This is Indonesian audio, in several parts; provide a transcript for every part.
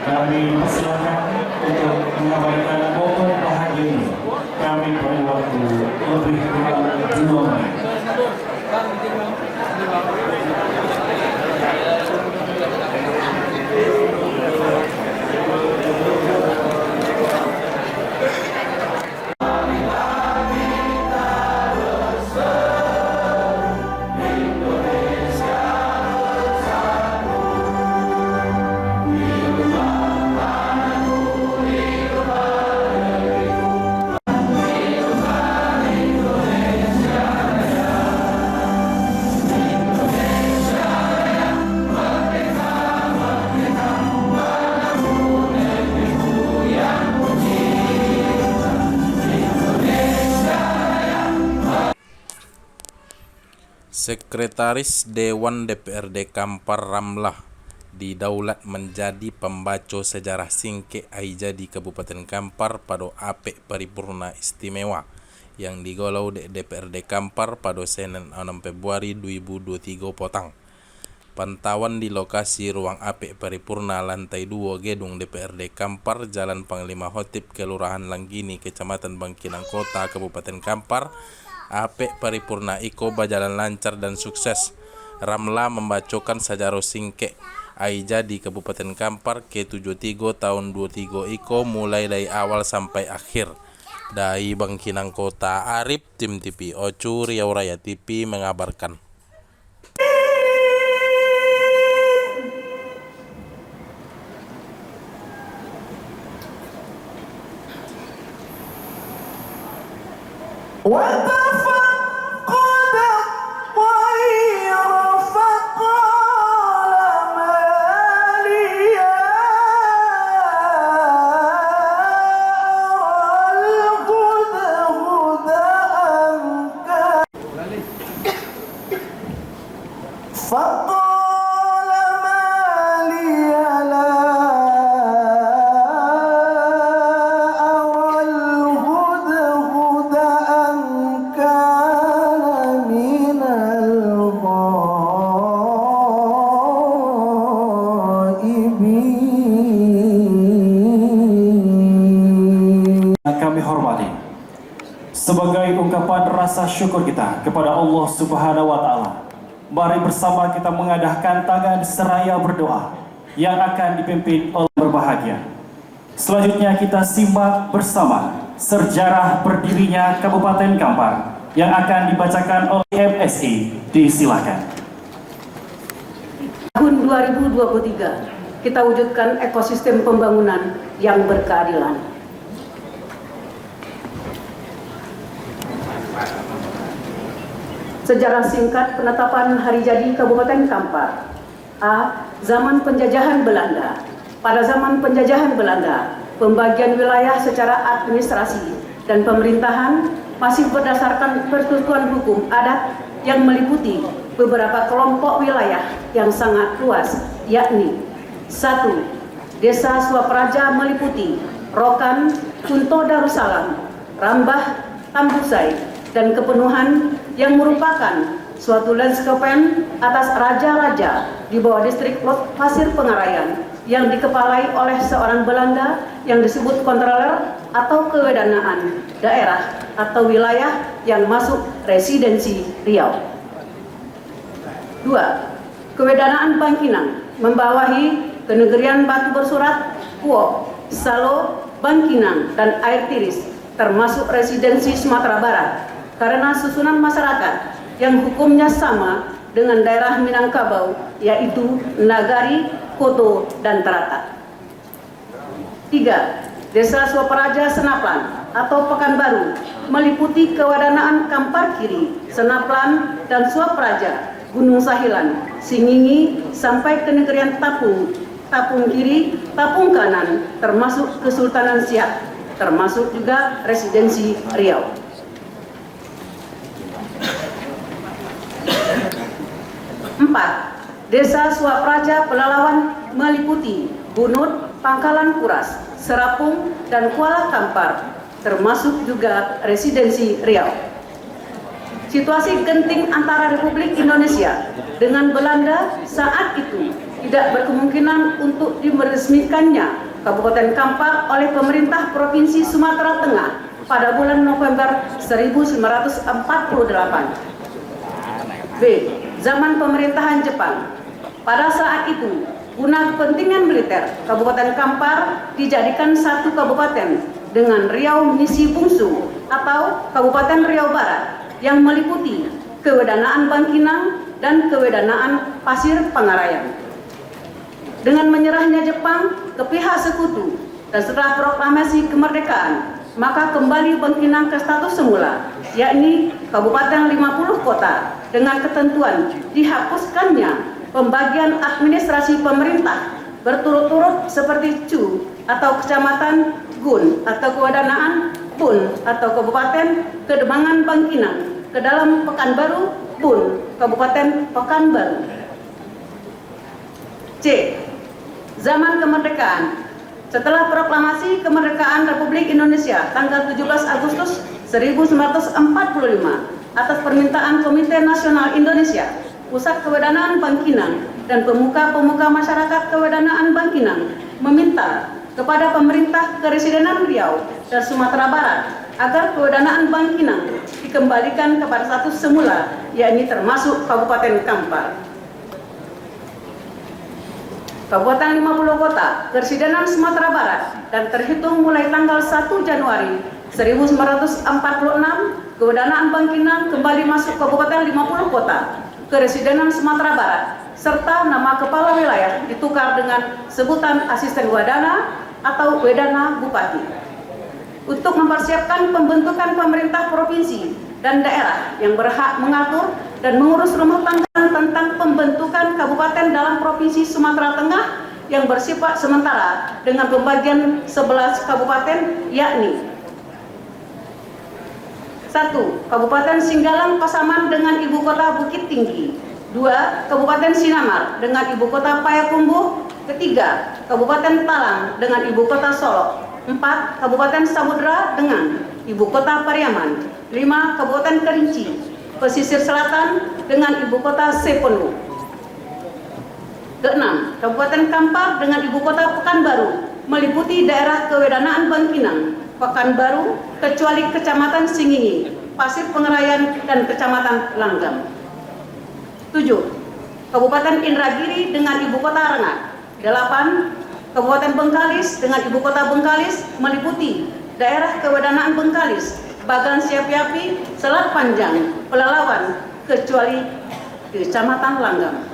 Kami persilakan untuk mengabadikan momen bahagia ini. Kami beri waktu lebih kurang 2 menit. Sekretaris Dewan DPRD Kampar Ramlah didaulat menjadi pembaca sejarah singke Aija di Kabupaten Kampar pada APE Paripurna Istimewa yang digolau di DPRD Kampar pada Senin 6 Februari 2023 potang. Pantauan di lokasi ruang APE Paripurna lantai 2 gedung DPRD Kampar, Jalan Panglima Hotip, Kelurahan Langgini, Kecamatan Bangkinang Kota, Kabupaten Kampar. APE Paripurna iko berjalan lancar dan sukses. Ramlah membacakan sejarah singke Aija di Kabupaten Kampar ke-73 tahun 23 iko mulai dari awal sampai akhir. Dari Bangkinang Kota, Arif, Tim TV Ocu, Riau Raya TV mengabarkan. Kami hormati sebagai ungkapan rasa syukur kita kepada Allah Subhanahu wa Ta'ala. Mari bersama kita mengadahkan tangan seraya berdoa yang akan dipimpin oleh berbahagia. Selanjutnya kita simak bersama sejarah berdirinya Kabupaten Kampar yang akan dibacakan oleh MSI. Disilakan. Tahun 2023 kita wujudkan ekosistem pembangunan yang berkeadilan. Sejarah singkat penetapan hari jadi Kabupaten Kampar. A. Zaman penjajahan Belanda. Pada zaman penjajahan Belanda, pembagian wilayah secara administrasi dan pemerintahan masih berdasarkan pertuturan hukum adat yang meliputi beberapa kelompok wilayah yang sangat luas, yakni 1. Desa Suapraja meliputi Rokan, Kunto Darussalam, Rambah, Tambusai, dan Kepenuhan yang merupakan suatu lanskapan atas raja-raja di bawah distrik Pasir Pengarayan yang dikepalai oleh seorang Belanda yang disebut kontroler atau kewedanaan daerah atau wilayah yang masuk residensi Riau. 2. Kewedanaan Bangkinang membawahi Kenegerian Batu Bersurat, Kuok, Salo, Bangkinang, dan Air Tiris, termasuk residensi Sumatera Barat, karena susunan masyarakat yang hukumnya sama dengan daerah Minangkabau, yaitu Nagari, Koto, dan Teratak. 3. Desa Suapraja Senaplan atau Pekanbaru meliputi kewadanaan Kampar Kiri, Senaplan, dan Suapraja, Gunung Sahilan, Singingi, sampai Kenegerian Tapung, Tapung Kiri, Tapung Kanan, termasuk Kesultanan Siak, termasuk juga residensi Riau. 4. Desa Suapraja Pelalawan meliputi Bunut, Pangkalan Kuras, Serapung, dan Kuala Kampar, termasuk juga residensi Riau. Situasi genting antara Republik Indonesia dengan Belanda saat itu tidak berkemungkinan untuk dimeresmikannya Kabupaten Kampar oleh pemerintah Provinsi Sumatera Tengah pada bulan November 1948. B. Zaman pemerintahan Jepang. Pada saat itu, guna kepentingan militer, Kabupaten Kampar dijadikan satu kabupaten dengan Riau Misi Bungsu atau Kabupaten Riau Barat yang meliputi Kewedanaan Bangkinang dan Kewedanaan Pasir Pangarayan. Dengan menyerahnya Jepang ke pihak sekutu dan setelah proklamasi kemerdekaan, maka kembali Bangkinang ke status semula, yakni Kabupaten 50 kota dengan ketentuan dihapuskannya pembagian administrasi pemerintah berturut-turut seperti Cu atau Kecamatan, Gun atau Kewedanaan, Bun atau Kabupaten Kedemangan Bangkinang ke dalam Pekanbaru, Bun, Kabupaten Pekanbaru. C. Zaman kemerdekaan. Setelah proklamasi kemerdekaan Republik Indonesia tanggal 17 Agustus 1945 atas permintaan Komite Nasional Indonesia, Pusat Kewedanaan Bangkinang dan pemuka-pemuka masyarakat Kewedanaan Bangkinang meminta kepada pemerintah Keresidenan Riau dan Sumatera Barat agar Kewedanaan Bangkinang dikembalikan kepada status semula, yakni termasuk Kabupaten Kampar. Kabupaten 50 kota Keresidenan Sumatera Barat dan terhitung mulai tanggal 1 Januari 1946, Kewedanaan Bangkinang kembali masuk Kabupaten 50 kota Keresidenan Sumatera Barat serta nama kepala wilayah ditukar dengan sebutan asisten wadana atau wedana bupati. Untuk mempersiapkan pembentukan pemerintah provinsi dan daerah yang berhak mengatur dan mengurus rumah tangga tentang pembentukan kabupaten dalam Provinsi Sumatera Tengah yang bersifat sementara dengan pembagian 11 kabupaten, yakni 1. Kabupaten Singgalang Pasaman dengan ibu kota Bukit Tinggi. 2. Kabupaten Sinamar dengan ibu kota Payakumbuh. 3. Kabupaten Talang dengan ibu kota Solok. 4. Kabupaten Samudra dengan ibu kota Pariaman. 5. Kabupaten Kerinci, pesisir selatan dengan ibu kota Seponu. 6. Kabupaten Kampar dengan ibu kota Pekanbaru meliputi daerah Kewedanaan Bangkinang, Pekanbaru, kecuali Kecamatan Singingi, Pasir Pengerayan, dan Kecamatan Langgam. 7. Kabupaten Indragiri dengan ibu kota Rengat. 8. Kabupaten Bengkalis dengan ibu kota Bengkalis meliputi daerah Kewedanaan Bengkalis, Bagan Siapiapi, Selat Panjang, Pelalawan, kecuali Kecamatan Langgam.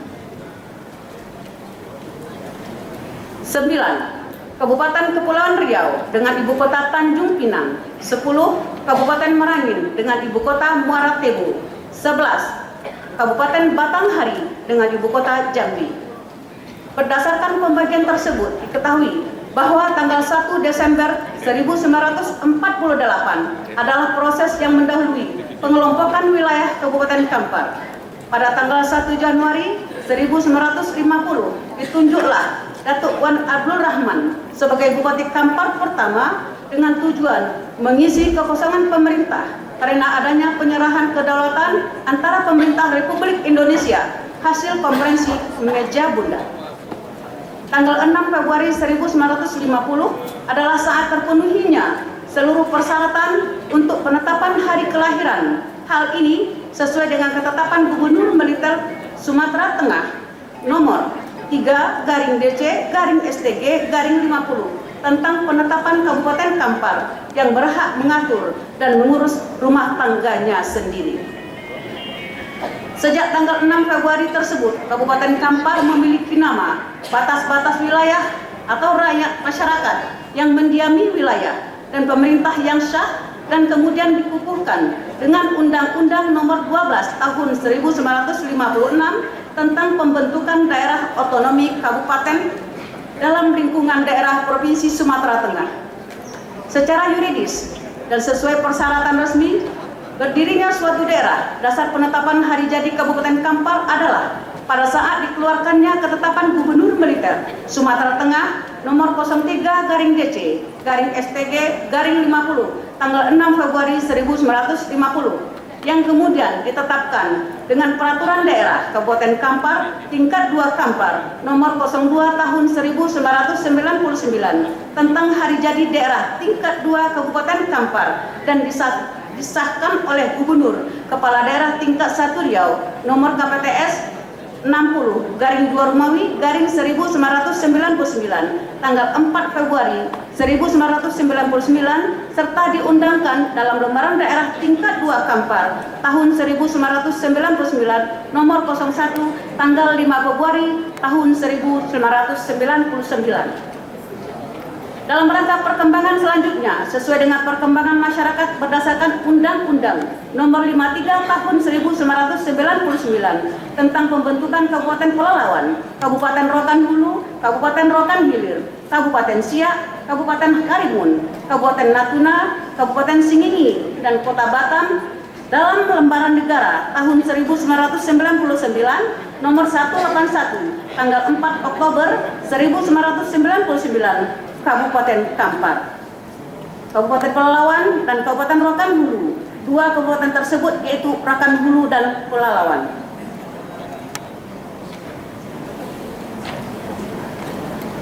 9. Kabupaten Kepulauan Riau dengan ibu kota Tanjung Pinang. 10. Kabupaten Merangin dengan ibu kota Muara Tebu. 11. Kabupaten Batanghari dengan ibu kota Jambi. Berdasarkan pembagian tersebut, diketahui bahwa tanggal 1 Desember 1948 adalah proses yang mendahului pengelompokan wilayah Kabupaten Kampar. Pada tanggal 1 Januari 1950 ditunjuklah Datuk Wan Abdul Rahman sebagai Bupati Kampar pertama dengan tujuan mengisi kekosongan pemerintah karena adanya penyerahan kedaulatan antara pemerintah Republik Indonesia hasil konferensi Meja Bunda. Tanggal 6 Februari 1950 adalah saat terpenuhinya seluruh persyaratan untuk penetapan hari kelahiran. Hal ini sesuai dengan ketetapan Gubernur Militer Sumatera Tengah nomor 3/DC/STG/50 tentang penetapan Kabupaten Kampar yang berhak mengatur dan mengurus rumah tangganya sendiri. Sejak tanggal 6 Februari tersebut, Kabupaten Kampar memiliki nama, batas-batas wilayah atau rakyat masyarakat yang mendiami wilayah dan pemerintah yang sah, dan kemudian dikukuhkan dengan Undang-Undang Nomor 12 Tahun 1956 tentang pembentukan daerah otonomi kabupaten dalam lingkungan daerah Provinsi Sumatera Tengah. Secara yuridis dan sesuai persyaratan resmi, berdirinya suatu daerah dasar penetapan hari jadi Kabupaten Kampar adalah pada saat dikeluarkannya ketetapan Gubernur Militer Sumatera Tengah nomor 03/DC/STG/50 tanggal 6 Februari 1950 yang kemudian ditetapkan dengan Peraturan Daerah Kabupaten Kampar tingkat 2 Kampar nomor 02 tahun 1999 tentang hari jadi daerah tingkat 2 Kabupaten Kampar dan disahkan oleh Gubernur Kepala Daerah tingkat 1 Riau nomor KPTS 60 garing 2 Romawi garing 1999 tanggal 4 Februari 1999 serta diundangkan dalam lembaran daerah tingkat 2 Kampar tahun 1999 nomor 01 tanggal 5 Februari tahun 1999. Dalam rangka perkembangan selanjutnya, sesuai dengan perkembangan masyarakat berdasarkan Undang-Undang Nomor 53 Tahun 1999 tentang pembentukan Kabupaten Pelalawan, Kabupaten Rokan Hulu, Kabupaten Rokan Hilir, Kabupaten Siak, Kabupaten Karimun, Kabupaten Natuna, Kabupaten Singingi, dan Kota Batam dalam lembaran negara tahun 1999 nomor 181 tanggal 4 Oktober 1999 Kabupaten Kampar, Kabupaten Pelalawan, dan Kabupaten Rokan Hulu. 2 kabupaten tersebut yaitu Rokan Hulu dan Pelalawan.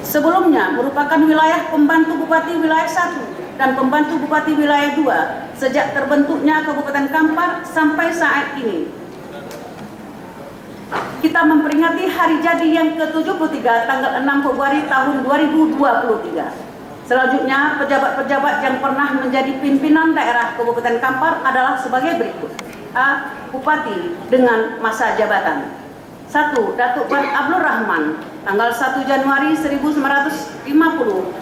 Sebelumnya merupakan wilayah pembantu Bupati Wilayah 1 dan pembantu Bupati Wilayah 2 sejak terbentuknya Kabupaten Kampar sampai saat ini. Kita memperingati hari jadi yang ke-73 tanggal 6 Februari tahun 2023. Selanjutnya, pejabat-pejabat yang pernah menjadi pimpinan daerah Kabupaten Kampar adalah sebagai berikut. A. Bupati dengan masa jabatan. 1. Datuk Wan Abdul Rahman, tanggal 1 Januari 1950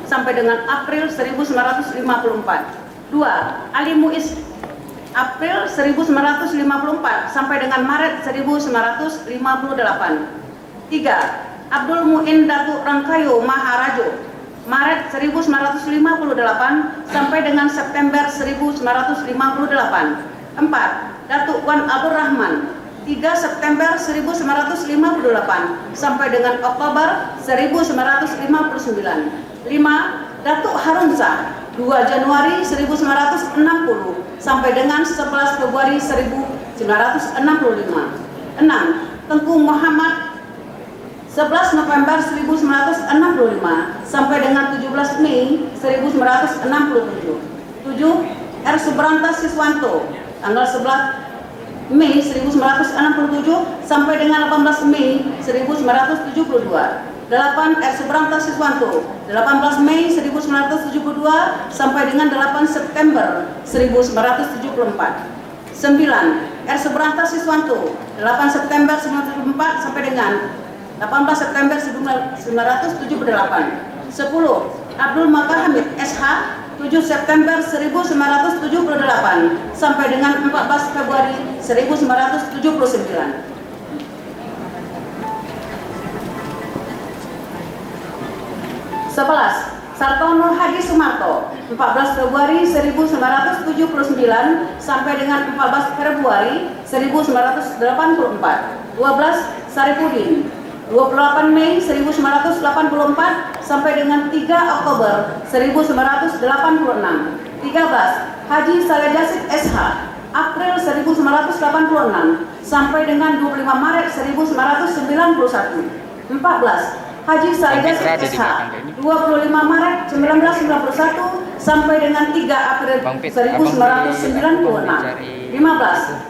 sampai dengan April 1954. 2. Ali Muiz, April 1954 sampai dengan Maret 1958. 3. Abdul Muin Datuk Rangkayo Maharajo, Maret 1958 sampai dengan September 1958. 4. Datuk Wan Abdul Rahman, 3 September 1958 sampai dengan Oktober 1959. 5. Datuk Harun Shah, 2 Januari 1960 sampai dengan 11 Februari 1965. 6. Tengku Muhammad, 11 November 1965 sampai dengan 17 Mei 1967. 7. R. Subranta Siswanto, tanggal 11 Mei 1967 sampai dengan 18 Mei 1972. 8. R. Subranta Siswanto, 18 Mei 1972 sampai dengan 8 September 1974. 9. R. Subranta Siswanto, 8 September 1974 sampai dengan 18 September 1978. 10. Abdul Maka Hamid SH, 7 September 1978 sampai dengan 14 Februari 1979. 11. Sartono Hadi Sumarto, 14 Februari 1979 sampai dengan 14 Februari 1984. 12. Saripudin, 28 Mei 1984 sampai dengan 3 Oktober 1986. 13. Haji Saleh Jasid SH, April 1986 sampai dengan 25 Maret 1991. 14. Haji Saleh Jasid SH, 25 Maret 1991 sampai dengan 3 April 1996. 15.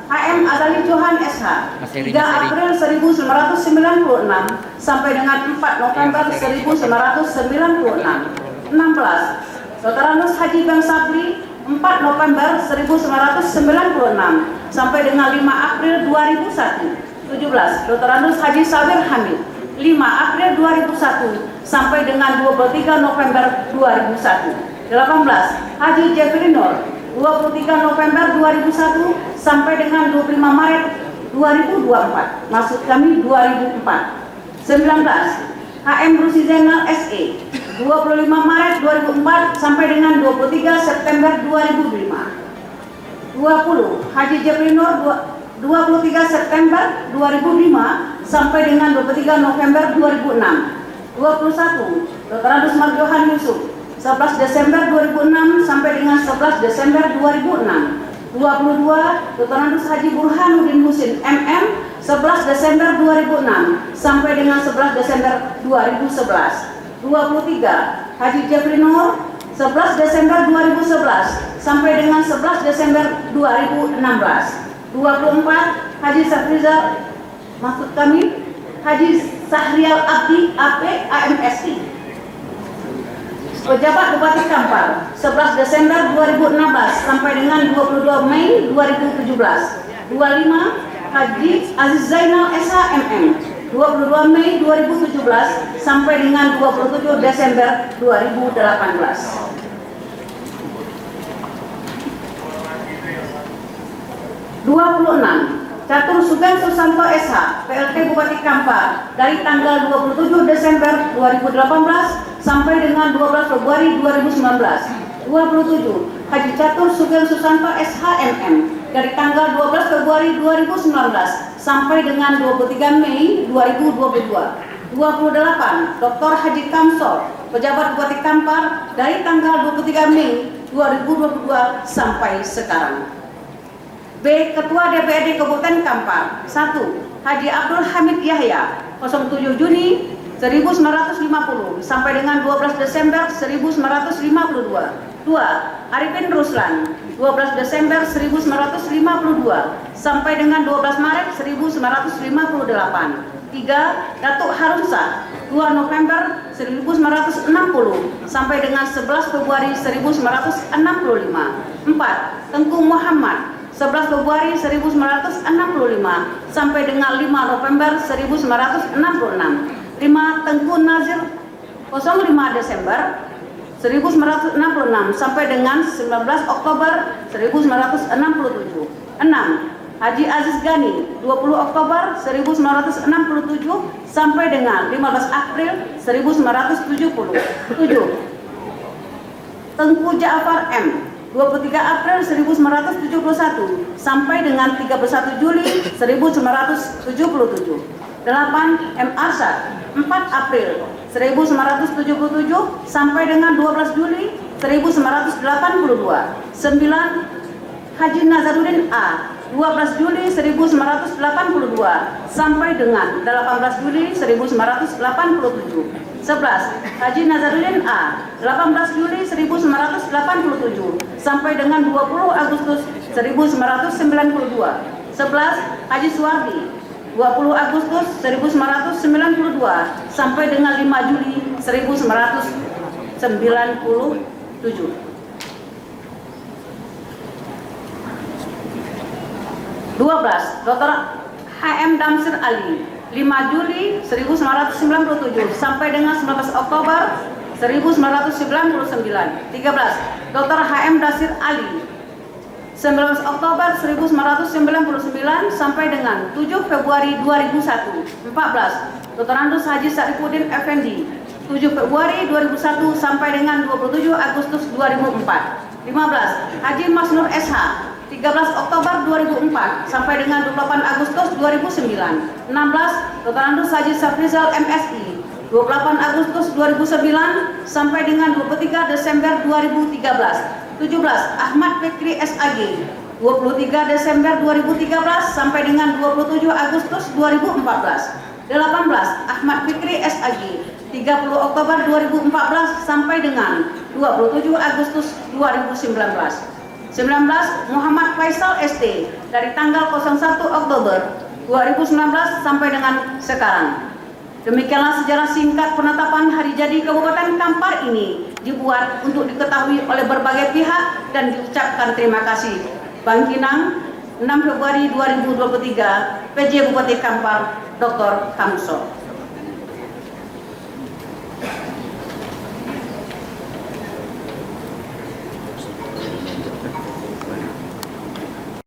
HM Azali Johan SH, 3 April 1996 sampai dengan 4 November 1996. 16. Sotaranus Haji Bang Sabri, 4 November 1996 sampai dengan 5 April 2001. 17. Sotaranus Haji Sabir Hamid, 5 April 2001 sampai dengan 23 November 2001. 18. Haji Jeffrey Nur, 23 November 2001 sampai dengan 25 Maret 2024, maksud kami 2004. 19. HM Rusi Zainal SE, 25 Maret 2004 sampai dengan 23 September 2005. 20. Haji Jeffrey Nur, 23 September 2005 sampai dengan 23 November 2006. 21. Dr. Adus Marjohan Yusuf, 11 Desember 2006 sampai dengan 11 Desember 2006. 22, Dr. Andus Haji Burhanuddin Husin MM 11 Desember 2006 sampai dengan 11 Desember 2011. 23, Haji Jeffrey Nur 11 Desember 2011 sampai dengan 11 Desember 2016. 24, Haji Safrizal maksud kami Haji Sahrial Abdi AP AMSI pejabat Bupati Kampar 11 Desember 2016 sampai dengan 22 Mei 2017. 25, Haji Aziz Zainal SH MM 22 Mei 2017 sampai dengan 27 Desember 2018. 26, Catur Sugeng Susanto SH, PLT Bupati Kampar dari tanggal 27 Desember 2018 sampai dengan 12 Februari 2019. 27, Haji Catur Sugeng Susanto SH MM dari tanggal 12 Februari 2019 sampai dengan 23 Mei 2022. 28, Dr. Haji Kamsol, pejabat Bupati Kampar dari tanggal 23 Mei 2022 sampai sekarang. B. Ketua DPRD Kabupaten Kampar 1. Haji Abdul Hamid Yahya 07 Juni 1950 sampai dengan 12 Desember 1952. 2. Arifin Ruslan 12 Desember 1952 sampai dengan 12 Maret 1958. 3. Datuk Harunsa 2 November 1960 sampai dengan 11 Februari 1965. 4. Tengku Muhammad 11 Februari 1965 sampai dengan 5 November 1966. 5. Tengku Nazir 05 Desember 1966 sampai dengan 19 Oktober 1967. 6. Haji Aziz Gani 20 Oktober 1967 sampai dengan 15 April 1970. 7. Tengku Ja'far M 23 April 1971 sampai dengan 31 Juli 1977. 8. M. Arsyad 4 April 1977 sampai dengan 12 Juli 1982. 9. Haji Nazaruddin A 12 Juli 1982 sampai dengan 18 Juli 1987. 11. Haji Nazaruddin A 18 Juli 1987 sampai dengan 20 Agustus 1992. 11. Haji Suwardi 20 Agustus 1992 sampai dengan 5 Juli 1997. 12. Dr. H.M. Damsir Ali 5 Juli 1997 sampai dengan 19 Oktober 1999. 13. Dr. H.M. Damsir Ali 19 Oktober 1999 sampai dengan 7 Februari 2001. 14. Dr. Andus Haji Sarifuddin Effendi 7 Februari 2001 sampai dengan 27 Agustus 2004. 15. Haji Masnur SH 13 Oktober 2004 sampai dengan 28 Agustus 2009. 16. Dr. Andus Haji Safrizal MSI 28 Agustus 2009 sampai dengan 23 Desember 2013. 17. Ahmad Fikri SAG 23 Desember 2013 sampai dengan 27 Agustus 2014. 18. Ahmad Fikri SAG 30 Oktober 2014 sampai dengan 27 Agustus 2019. 19. Muhammad Faisal ST dari tanggal 01 Oktober 2019 sampai dengan sekarang. Demikianlah sejarah singkat penetapan hari jadi Kabupaten Kampar ini dibuat untuk diketahui oleh berbagai pihak dan diucapkan terima kasih. Bangkinang 6 Februari 2023, PJ Bupati Kampar Dr. Kamsol.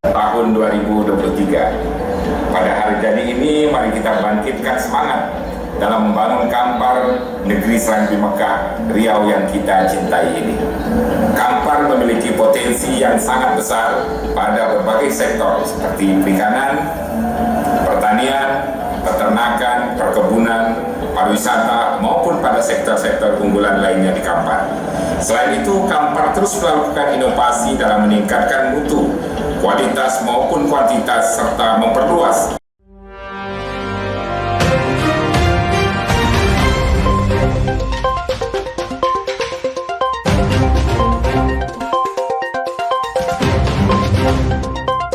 Tahun 2023. Pada hari jadi ini mari kita bangkitkan semangat dalam membangun Kampar, negeri Serambi Mekah, Riau yang kita cintai ini. Kampar memiliki potensi yang sangat besar pada berbagai sektor seperti perikanan, pertanian, peternakan, perkebunan, pariwisata maupun pada sektor-sektor unggulan lainnya di Kampar. Selain itu, Kampar terus melakukan inovasi dalam meningkatkan mutu kualitas maupun kuantitas serta memperluas